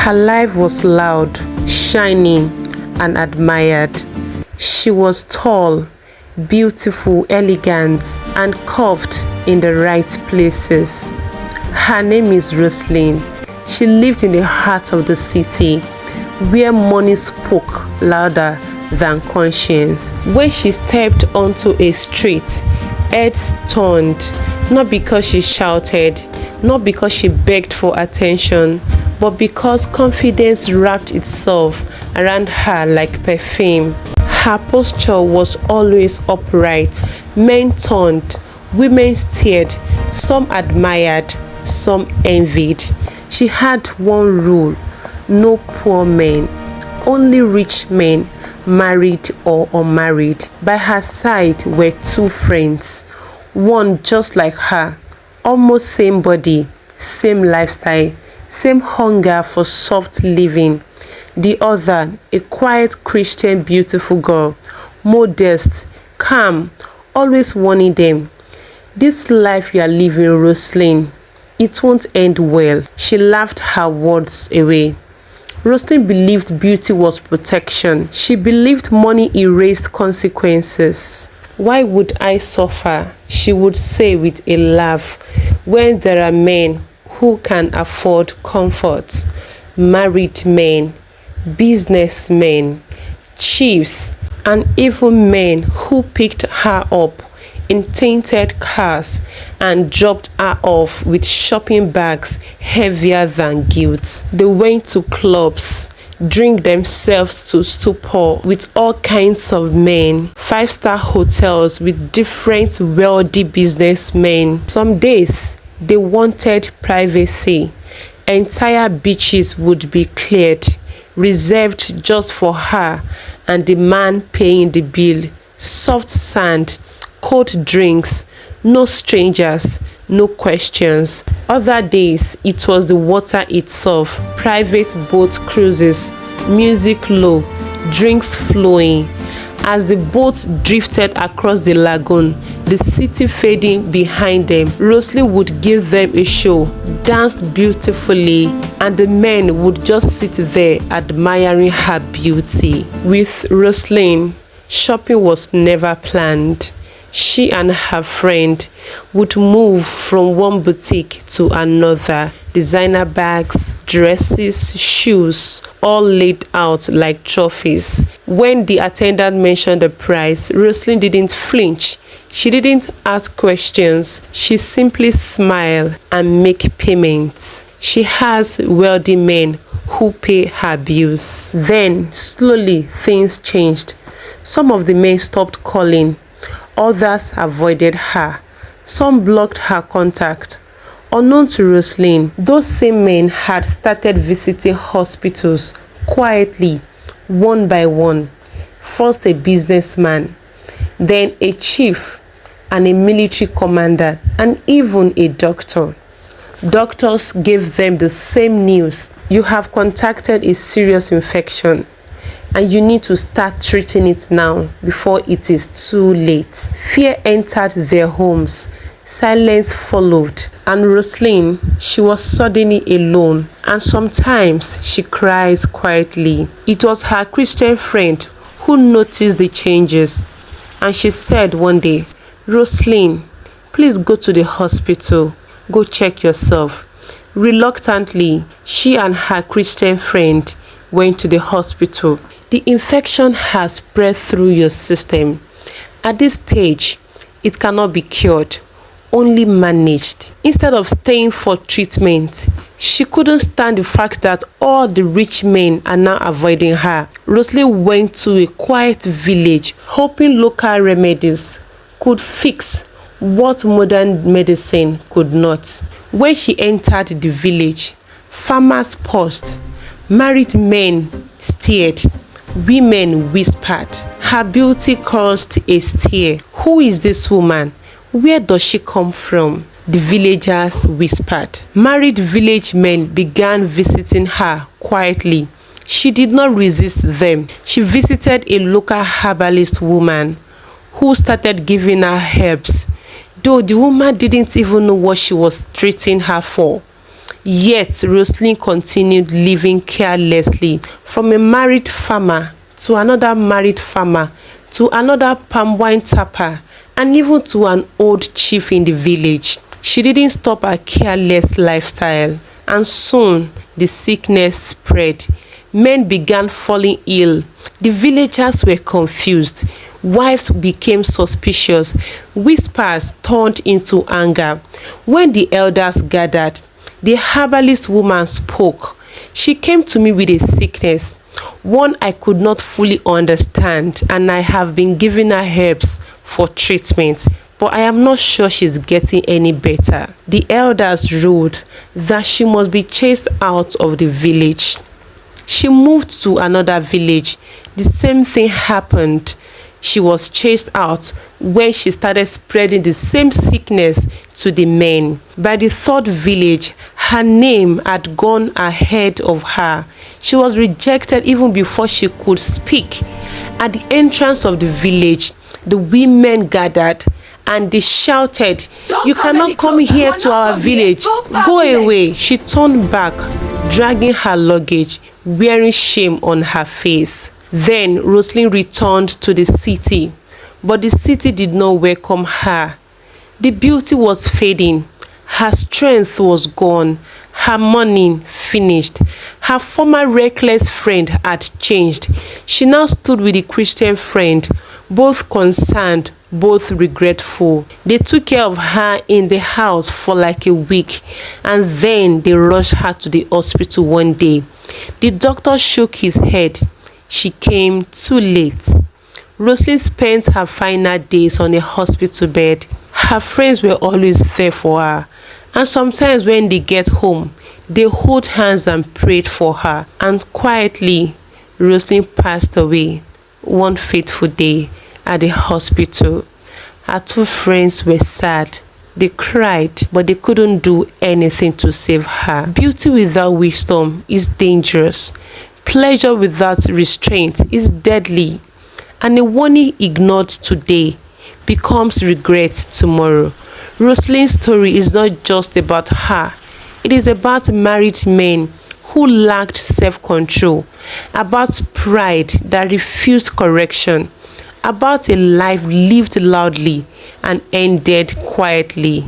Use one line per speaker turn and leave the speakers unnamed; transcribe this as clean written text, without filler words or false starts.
Her life was loud, shining, and admired. She was tall, beautiful, elegant, and curved in the right places. Her name is Rosemary. She lived in the heart of the city, where money spoke louder than conscience. When she stepped onto a street, heads turned, not because she shouted, not because she begged for attention, but because confidence wrapped itself around her like perfume. Her posture was always upright. Men turned, women stared, some admired, some envied. She had one rule: no poor men, only rich men, married or unmarried. By her side were two friends, one just like her, almost same body, same lifestyle, same hunger for soft living. The other, a quiet Christian beautiful girl, modest, calm, always warning them, "This life you are living, Rosemary, it won't end well." She laughed her words away. Rosemary believed beauty was protection. She believed money erased consequences. "Why would I suffer?" she would say with a laugh, "when there are men who can afford comfort, married men, businessmen, chiefs, and even men who picked her up in tainted cars and dropped her off with shopping bags heavier than guilt." They went to clubs, drink themselves to stupor with all kinds of men, five-star hotels with different wealthy businessmen. Some days they wanted privacy. Entire beaches would be cleared, reserved just for her and the man paying the bill. Soft sand, cold drinks, no strangers, no questions. Other days it was the water itself, private boat cruises, music low, drinks flowing. As the boats drifted across the lagoon, the city fading behind them, Rosemary would give them a show, danced beautifully, and the men would just sit there admiring her beauty. With Rosemary, shopping was never planned. She and her friend would move from one boutique to another. Designer bags, dresses, shoes, all laid out like trophies. When the attendant mentioned the price, Rosemary didn't flinch. She didn't ask questions. She simply smiled and make payments. She has wealthy men who pay her bills. Then, slowly, things changed. Some of the men stopped calling. Others avoided her. Some blocked her contact. Unknown to Rosemary, those same men had started visiting hospitals quietly, one by one. First a businessman, then a chief and a military commander, and even a doctor. Doctors gave them the same news: "You have contracted a serious infection, and you need to start treating it now before it is too late." Fear entered their homes. Silence followed, and Rosemary, she was suddenly alone, and sometimes she cries quietly. It was her Christian friend who noticed the changes, and she said one day, "Rosemary, please go to the hospital. Go check yourself." Reluctantly, she and her Christian friend went to the hospital. "The infection has spread through your system. At this stage, it cannot be cured, only managed." Instead of staying for treatment, she couldn't stand the fact that all the rich men are now avoiding her. Rosemary went to a quiet village, hoping local remedies could fix what modern medicine could not. When she entered the village, farmers paused, married men stared, women whispered. Her beauty caused a stir. "Who is this woman? Where does she come from?" the villagers whispered. Married village men began visiting her quietly. She did not resist them. She visited a local herbalist woman who started giving her herbs, though the woman didn't even know what she was treating her for. Yet Roselyn continued living carelessly, from a married farmer to another married farmer to another palm wine tapper, and even to an old chief in the village. She didn't stop her careless lifestyle, and soon the sickness spread. Men began falling ill. The villagers were confused. Wives became suspicious. Whispers turned into anger. When the elders gathered, the herbalist woman spoke. She came to me with a sickness, one I could not fully understand, and I have been giving her herbs for treatment, but I am not sure she's getting any better. The elders ruled that she must be chased out of the village. She moved to another village. The same thing happened. She was chased out when she started spreading the same sickness to the men. By the third village, her name had gone ahead of her. She was rejected even before she could speak. At the entrance of the village, the women gathered and they shouted, "You cannot come here to our village. Go away." She turned back, dragging her luggage, wearing shame on her face. Then Roselyn returned to the city, but the city did not welcome her. The beauty was fading, her strength was gone, her money finished. Her former reckless friend had changed. She now stood with the Christian friend, both concerned, both regretful. They took care of her in the house for like a week, and then they rushed her to the hospital one day. The doctor shook his head. She came too late. Roselyn spent her final days on a hospital bed. Her friends were always there for her, and sometimes when they get home, they hold hands and prayed for her. And quietly, Roselyn passed away one fateful day at the hospital. Her two friends were sad. They cried, but they couldn't do anything to save her. Beauty without wisdom is dangerous. Pleasure without restraint is deadly, and a warning ignored today becomes regret tomorrow. Roselyn's story is not just about her. It is about married men who lacked self-control, about pride that refused correction, about a life lived loudly and ended quietly.